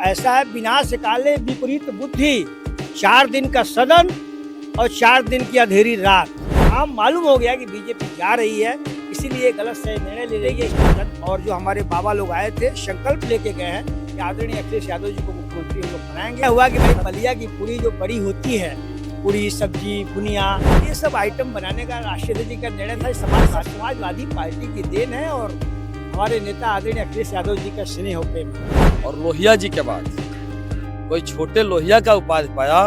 ऐसा है, विनाश काले विपरीत बुद्धि, 4 दिन का सदन और 4 दिन की अंधेरी रात। आम मालूम हो गया कि बीजेपी जा रही है, इसीलिए गलत से निर्णय ले रही है। और जो हमारे बाबा लोग आए थे, संकल्प लेके गए हैं कि आदरणीय अखिलेश यादव जी को मुख्यमंत्री हम लोग बनाएंगे। हुआ कि भाई बलिया की पूरी जो बड़ी होती है, पूरी सब्जी बुनिया, ये सब आइटम बनाने का राष्ट्रपति जी का निर्णय था। समाजवादी पार्टी की देन है और हमारे नेता आदरणीय अखिलेश यादव जी का स्नेह प्रेम। और लोहिया जी के बाद कोई छोटे लोहिया का उपाधि पाया,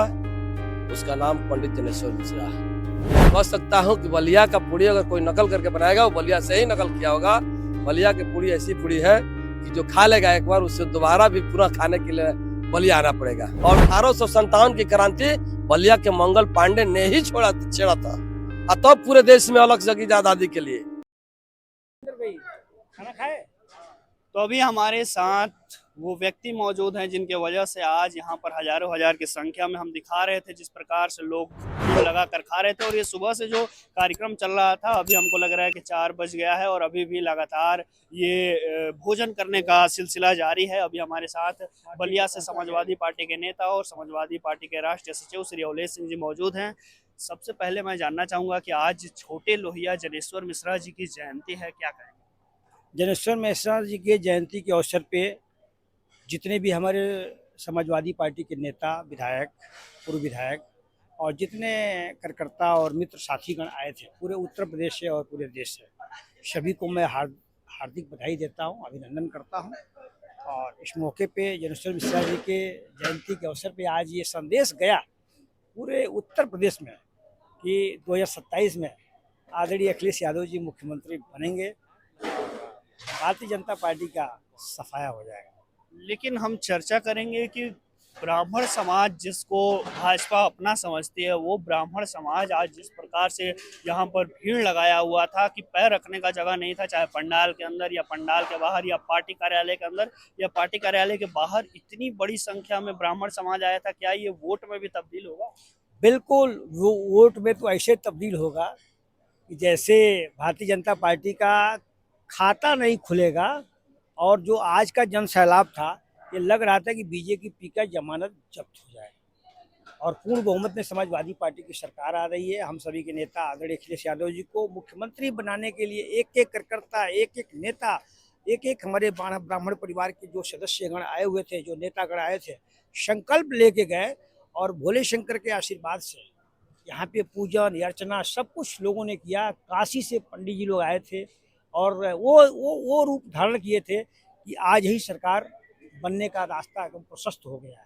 उसका नाम पंडित जनेश्वर मिश्रा है। कह सकता हूँ कि बलिया का पूरी अगर कोई नकल करके बनाएगा, वो बलिया से ही नकल किया होगा। बलिया की पूरी ऐसी पूरी है कि जो खा लेगा एक बार, उससे दोबारा भी पूरा खाने के लिए बलिया आना पड़ेगा। और 1857 की क्रांति बलिया के मंगल पांडे ने ही छेड़ा था, और तब पूरे देश में अलग जगह आजादी के लिए। खाना खाए तो अभी हमारे साथ वो व्यक्ति मौजूद हैं जिनके वजह से आज यहाँ पर हजारों हजार की संख्या में हम दिखा रहे थे जिस प्रकार से लोग लगा कर खा रहे थे। और ये सुबह से जो कार्यक्रम चल रहा था, अभी हमको लग रहा है कि 4 बज गया है और अभी भी लगातार ये भोजन करने का सिलसिला जारी है। अभी हमारे साथ बलिया से समाजवादी पार्टी के नेता और समाजवादी पार्टी के राष्ट्रीय सचिव श्री अवलेश सिंह जी मौजूद हैं। सबसे पहले मैं जानना चाहूँगा कि आज छोटे लोहिया जनेश्वर मिश्रा जी की जयंती है, क्या कहेंगे? जनेश्वर मिश्रा जी के जयंती के अवसर पे जितने भी हमारे समाजवादी पार्टी के नेता, विधायक, पूर्व विधायक और जितने कार्यकर्ता और मित्र साथीगण आए थे पूरे उत्तर प्रदेश से और पूरे देश से, सभी को मैं हार्दिक बधाई देता हूं, अभिनंदन करता हूं। और इस मौके पे जनेश्वर मिश्रा जी के जयंती के अवसर पे आज ये संदेश गया पूरे उत्तर प्रदेश में कि 2027 में आदरणीय अखिलेश यादव जी मुख्यमंत्री बनेंगे, भारतीय जनता पार्टी का सफाया हो जाएगा। लेकिन हम चर्चा करेंगे कि ब्राह्मण समाज जिसको भाजपा अपना समझती है, वो ब्राह्मण समाज आज जिस प्रकार से यहाँ पर भीड़ लगाया हुआ था कि पैर रखने का जगह नहीं था, चाहे पंडाल के अंदर या पंडाल के बाहर या पार्टी कार्यालय के अंदर या पार्टी कार्यालय के बाहर, इतनी बड़ी संख्या में ब्राह्मण समाज आया था। क्या ये वोट में भी तब्दील होगा? बिल्कुल, वो वोट में तो ऐसे तब्दील होगा कि जैसे भारतीय जनता पार्टी का खाता नहीं खुलेगा। और जो आज का जन सैलाब था, ये लग रहा था कि बीजेपी का जमानत जब्त हो जाए और पूर्ण बहुमत में समाजवादी पार्टी की सरकार आ रही है। हम सभी के नेता आदरणीय अखिलेश यादव जी को मुख्यमंत्री बनाने के लिए एक एक कार्यकर्ता, एक एक नेता, एक एक हमारे ब्राह्मण परिवार के जो सदस्यगण आए हुए थे, जो नेतागण आए थे, संकल्प लेके गए और भोले शंकर के आशीर्वाद से यहाँ पे पूजन अर्चना सब कुछ लोगों ने किया। काशी से पंडित जी लोग आए थे और वो रूप धारण किए थे कि आज ही सरकार बनने का रास्ता एकदम प्रशस्त हो गया है।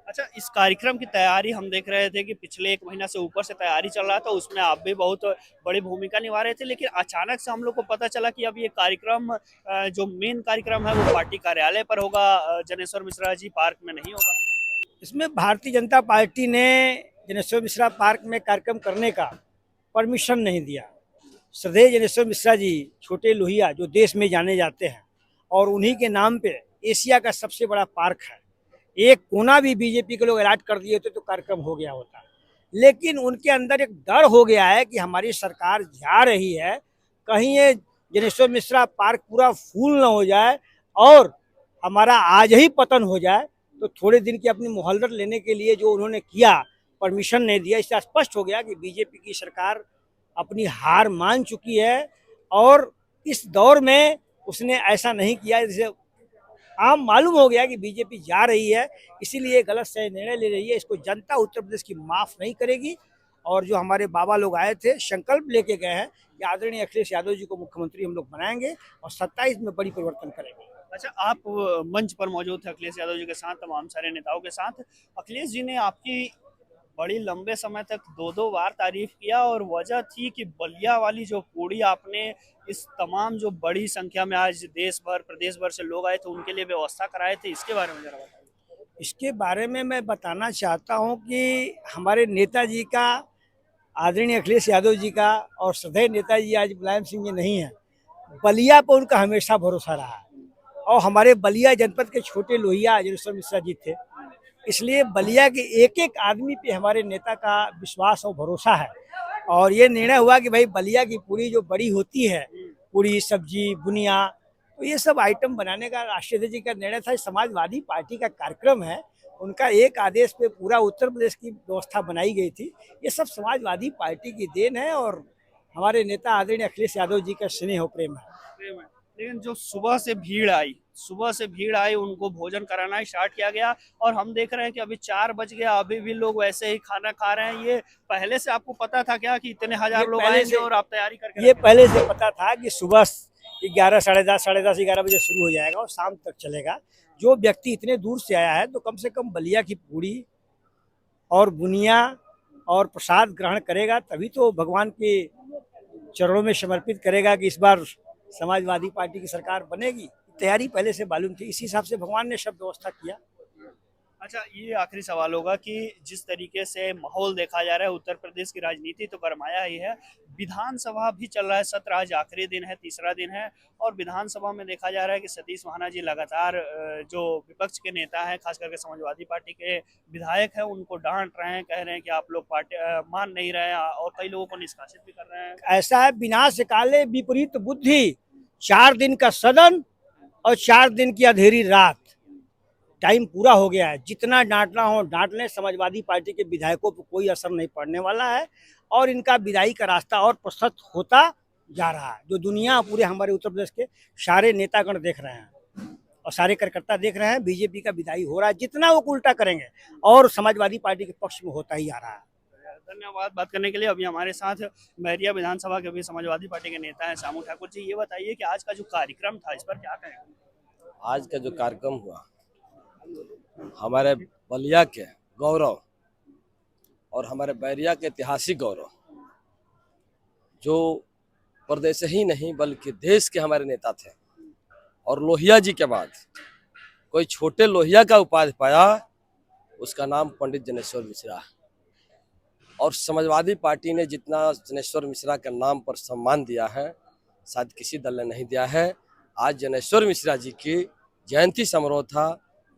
अच्छा, इस कार्यक्रम की तैयारी हम देख रहे थे कि पिछले 1 महीना से ऊपर से तैयारी चल रहा था, उसमें आप भी बहुत बड़ी भूमिका निभा रहे थे। लेकिन अचानक से हम लोग को पता चला कि अब ये कार्यक्रम जो मेन कार्यक्रम है वो पार्टी कार्यालय पर होगा, जनेश्वर मिश्रा जी पार्क में नहीं होगा। इसमें भारतीय जनता पार्टी ने जनेश्वर मिश्रा पार्क में कार्यक्रम करने का परमिशन नहीं दिया। श्रद्धेय जनेश्वर मिश्रा जी छोटे लोहिया जो देश में जाने जाते हैं और उन्हीं के नाम पे एशिया का सबसे बड़ा पार्क है। एक कोना भी बीजेपी के लोग अलॉट कर दिए होते तो कार्यक्रम हो गया होता, लेकिन उनके अंदर एक डर हो गया है कि हमारी सरकार जा रही है, कहीं ये जनेश्वर मिश्रा पार्क पूरा फूल न हो जाए और हमारा आज ही पतन हो जाए। तो थोड़े दिन की अपनी मोहलत लेने के लिए जो उन्होंने किया, परमिशन नहीं दिया, इससे स्पष्ट हो गया कि बीजेपी की सरकार अपनी हार मान चुकी है। और इस दौर में उसने ऐसा नहीं किया, जिसे आम मालूम हो गया कि बीजेपी जा रही है, इसीलिए गलत से निर्णय ले रही है। इसको जनता उत्तर प्रदेश की माफ़ नहीं करेगी। और जो हमारे बाबा लोग आए थे, संकल्प लेके गए हैं कि आदरणीय अखिलेश यादव जी को मुख्यमंत्री हम लोग बनाएंगे और 27 में बड़ी परिवर्तन करेंगे। अच्छा, आप मंच पर मौजूद थे अखिलेश यादव जी के साथ, तमाम सारे नेताओं के साथ। अखिलेश जी ने आपकी बड़ी लंबे समय तक 2-2 बार तारीफ किया और वजह थी कि बलिया वाली जो पूड़ी आपने इस तमाम जो बड़ी संख्या में आज देश भर प्रदेश भर से लोग आए थे उनके लिए व्यवस्था कराए थे। इसके बारे में जरा बताइए। इसके बारे में मैं बताना चाहता हूं कि हमारे नेताजी का, आदरणीय अखिलेश यादव जी का और श्रद्धेय नेताजी आज मुलायम सिंह जी नहीं है, बलिया पर उनका हमेशा भरोसा रहा है। और हमारे बलिया जनपद के छोटे लोहिया जनेश्वर मिश्रा जी थे, इसलिए बलिया के एक एक आदमी पे हमारे नेता का विश्वास और भरोसा है। और ये निर्णय हुआ कि भाई बलिया की पूरी जो बड़ी होती है, पूरी सब्जी बुनिया, तो ये सब आइटम बनाने का राष्ट्रीय अध्यक्ष जी का निर्णय था। समाजवादी पार्टी का कार्यक्रम है, उनका एक आदेश पे पूरा उत्तर प्रदेश की व्यवस्था बनाई गई थी। ये सब समाजवादी पार्टी की देन है और हमारे नेता आदरणीय अखिलेश यादव जी का स्नेह और प्रेम है। लेकिन जो सुबह से भीड़ आई उनको भोजन कराना स्टार्ट किया गया और हम देख रहे हैं कि अभी 4 बज गया, अभी भी लोग वैसे ही खाना खा रहे हैं। ये पहले से आपको पता था क्या कि इतने हजार लोग आएंगे और आप तैयारी करके? ये पहले से पता था कि सुबह 11, साढ़े 10, 11 बजे शुरू हो जाएगा और शाम तक चलेगा। जो व्यक्ति इतने दूर से आया है तो कम से कम बलिया की पूड़ी और बुनिया और प्रसाद ग्रहण करेगा, तभी तो भगवान के चरणों में समर्पित करेगा कि इस बार समाजवादी पार्टी की सरकार बनेगी। तैयारी पहले से मालूम थी, इसी हिसाब से भगवान ने सब व्यवस्था किया। अच्छा, ये आखिरी सवाल होगा कि जिस तरीके से माहौल देखा जा रहा है, उत्तर प्रदेश की राजनीति तो गरमाया ही है, विधानसभा भी चल रहा है, सत्र आज आखिरी दिन है, तीसरा दिन है और विधानसभा में देखा जा रहा है कि सतीश महाना जी लगातार जो विपक्ष के नेता हैं, खास करके समाजवादी पार्टी के विधायक हैं, उनको डांट रहे हैं, कह रहे हैं कि आप लोग पार्टी मान नहीं रहे हैं और कई लोगों को निष्कासित भी कर रहे हैं। ऐसा है, विनाश काले विपरीत बुद्धि, 4 दिन का सदन और 4 दिन की अंधेरी रात। टाइम पूरा हो गया है, जितना डांटना हो डांट लें। समाजवादी पार्टी के विधायकों पर कोई असर नहीं पड़ने वाला है और इनका विदाई का रास्ता और प्रशस्त होता जा रहा है। जो दुनिया पूरे हमारे उत्तर प्रदेश के सारे नेतागण देख रहे हैं और सारे कार्यकर्ता देख रहे हैं, बीजेपी का विदाई हो रहा है। जितना वो उल्टा करेंगे और समाजवादी पार्टी के पक्ष में होता ही आ रहा है। धन्यवाद बात करने के लिए। अभी हमारे साथ बहरिया विधानसभा के भी समाजवादी पार्टी के नेता हैं सामू ठाकुर जी। ये बताइए कि आज का जो कार्यक्रम था इस पर क्या कहेंगे? आज का जो कार्यक्रम हुआ हमारे बलिया के गौरव और हमारे बैरिया के ऐतिहासिक गौरव, जो प्रदेश ही नहीं बल्कि देश के हमारे नेता थे और लोहिया जी के बाद कोई छोटे लोहिया का उपाधि पाया, उसका नाम पंडित जनेश्वर मिश्रा। और समाजवादी पार्टी ने जितना जनेश्वर मिश्रा के नाम पर सम्मान दिया है शायद किसी दल ने नहीं दिया है। आज जनेश्वर मिश्रा जी की जयंती समारोह था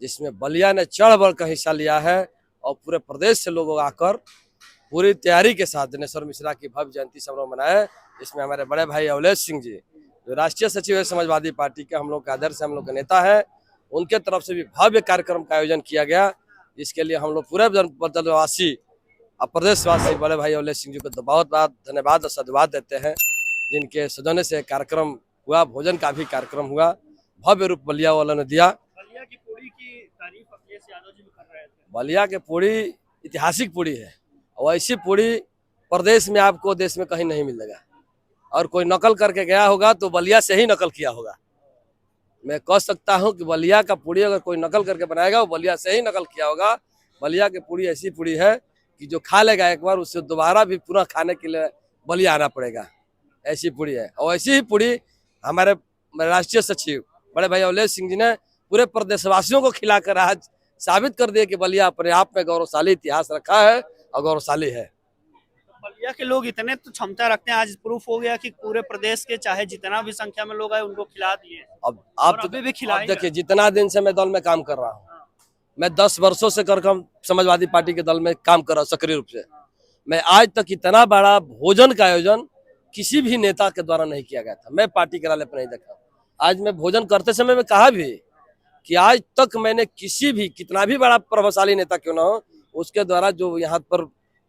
जिसमें बलिया ने चढ़ बढ़ कर हिस्सा लिया है और पूरे प्रदेश से लोग आकर पूरी तैयारी के साथ जनेश्वर मिश्रा की भव्य जयंती समारोह मनाए। इसमें हमारे बड़े भाई अवलेश सिंह जी जो राष्ट्रीय सचिव है समाजवादी पार्टी के, हम लोग के आदर्श हम लोग के नेता है, उनके तरफ से भी भव्य कार्यक्रम का आयोजन किया गया, जिसके लिए हम लोग पूरे प्रदेशवासी और प्रदेशवासी बड़े भाई अवलेश सिंह जी को बहुत बहुत धन्यवाद और साधुवाद देते हैं, जिनके सौजन्य से कार्यक्रम हुआ। भोजन का भी कार्यक्रम हुआ, भव्य रूप बलिया वालों ने दिया। बलिया की पूड़ी की तारीफ अखिलेश यादव जी भी कर रहे थे। बलिया के पूड़ी ऐतिहासिक पूड़ी है और ऐसी पूड़ी प्रदेश में आपको देश में कहीं नहीं मिलेगा और कोई नकल करके गया होगा तो बलिया से ही नकल किया होगा। मैं कह सकता हूं कि बलिया का पूड़ी अगर कोई नकल करके बनाएगा वो बलिया से ही नकल किया होगा। बलिया की पूड़ी ऐसी पूड़ी है कि जो खा लेगा एक बार उससे दोबारा भी पूरा खाने के लिए बलिया आना पड़ेगा, ऐसी पूड़ी है। और ऐसी ही पूड़ी हमारे राष्ट्रीय सचिव बड़े भाई अवलेश सिंह जी ने पूरे प्रदेशवासियों को खिलाकर आज साबित कर दिया कि बलिया अपने आप में गौरवशाली इतिहास रखा है और गौरवशाली है। बलिया के लोग इतने तो क्षमता रखते हैं, आज प्रूफ हो गया कि पूरे प्रदेश के चाहे जितना भी संख्या में लोग आए उनको खिला दिए। अब आप अभी भी खिलाएंगे। देखिए, जितना दिन से मैं दल में काम कर रहा हूँ, मैं 10 वर्षों से करकम समाजवादी पार्टी के दल में काम कर रहा हूँ सक्रिय रूप से। मैं आज तक इतना बड़ा भोजन का आयोजन किसी भी नेता के द्वारा नहीं किया गया था, मैं पार्टी के लाले पर नहीं देखा। आज मैं भोजन करते समय मैं कहा भी कि आज तक मैंने किसी भी कितना भी बड़ा प्रभावशाली नेता क्यों ना हो उसके द्वारा जो यहाँ पर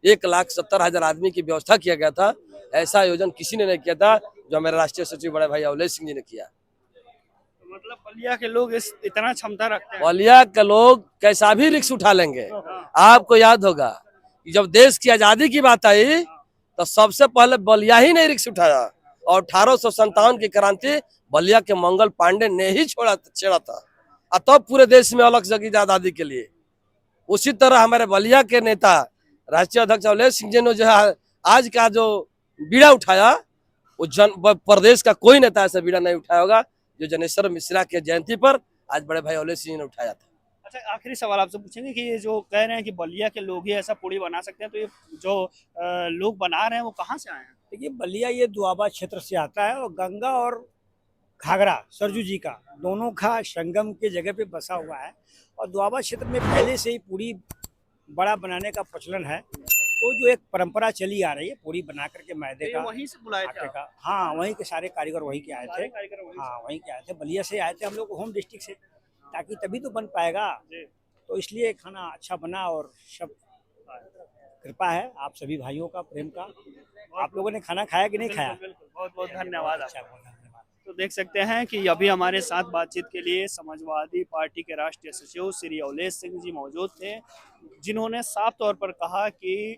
1,70,000 आदमी की व्यवस्था किया गया था, ऐसा आयोजन किसी ने नहीं किया था जो मेरे राष्ट्रीय सचिव बड़े भाई अवलेश सिंह जी ने किया। मतलब बलिया के लोग इतना क्षमता रखते हैं। बलिया के लोग कैसा भी रिक्स उठा लेंगे। आपको याद होगा कि जब देश की आजादी की बात आई तो सबसे पहले बलिया ही नहीं रिक्स उठाया और 1857 की क्रांति बलिया के मंगल पांडे ने ही छेड़ा था और तब पूरे देश में अलग जगी आजादी के लिए। उसी तरह हमारे बलिया के नेता राष्ट्रीय अध्यक्ष अवलेश सिंह जी ने जो आज का जो बीड़ा उठाया वो प्रदेश का कोई नेता ऐसा बीड़ा नहीं उठाया होगा जो जनेश्वर मिश्रा के जयंती पर आज बड़े भाई अवलेश सिंह ने उठाया था। अच्छा, आखिरी सवाल आपसे पूछेंगे कि ये जो कह रहे हैं कि बलिया के लोग ही ऐसा पूड़ी बना सकते हैं, तो ये जो लोग बना रहे हैं वो कहाँ से आए हैं? देखिए, बलिया ये दुआबा क्षेत्र से आता है और गंगा और घाघरा सरजू जी का दोनों का संगम के जगह पे बसा हुआ है और दुआबा क्षेत्र में पहले से ही पूरी बड़ा बनाने का प्रचलन है। तो जो एक परंपरा चली आ रही है पूरी बना करके मैदे ये का वहीं से बुलाए थे आटे आप? का, हाँ वहीं के सारे कारीगर वहीं के आए सारे थे। कार्यक्रम वहीं हाँ वहीं के आए थे, बलिया से आए थे हम लोग होम डिस्ट्रिक्ट से, ताकि तभी तो बन पाएगा। से? जी। तो इसलिए खाना अच्छा बना और सब कृपा है आप सभी भाइयों का, प्रेम का। आप लोगों ने खाना खाया कि नहीं खाया? बिल्कुल, बिल्कुल। बहुत बहुत धन्यवाद अच्छा, आपका। बहुत धन्यवाद। तो देख सकते हैं कि अभी हमारे साथ बातचीत के लिए समाजवादी पार्टी के राष्ट्रीय सचिव श्री अवलेश सिंह जी मौजूद थे, जिन्होंने साफ तौर पर कहा कि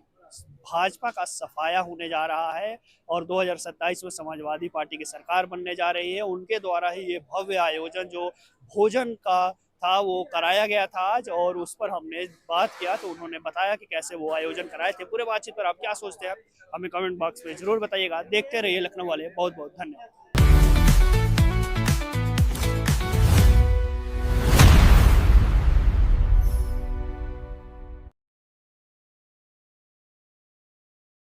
भाजपा का सफाया होने जा रहा है और 2027 में समाजवादी पार्टी की सरकार बनने जा रही है। उनके द्वारा ही ये भव्य आयोजन जो भोजन का था वो कराया गया था आज, और उस पर हमने बात किया तो उन्होंने बताया कि कैसे वो आयोजन कराए थे। पूरे बातचीत पर आप क्या सोचते हैं, हमें कमेंट बॉक्स में जरूर बताइएगा। देखते रहिए लखनऊ वाले। बहुत बहुत धन्यवाद।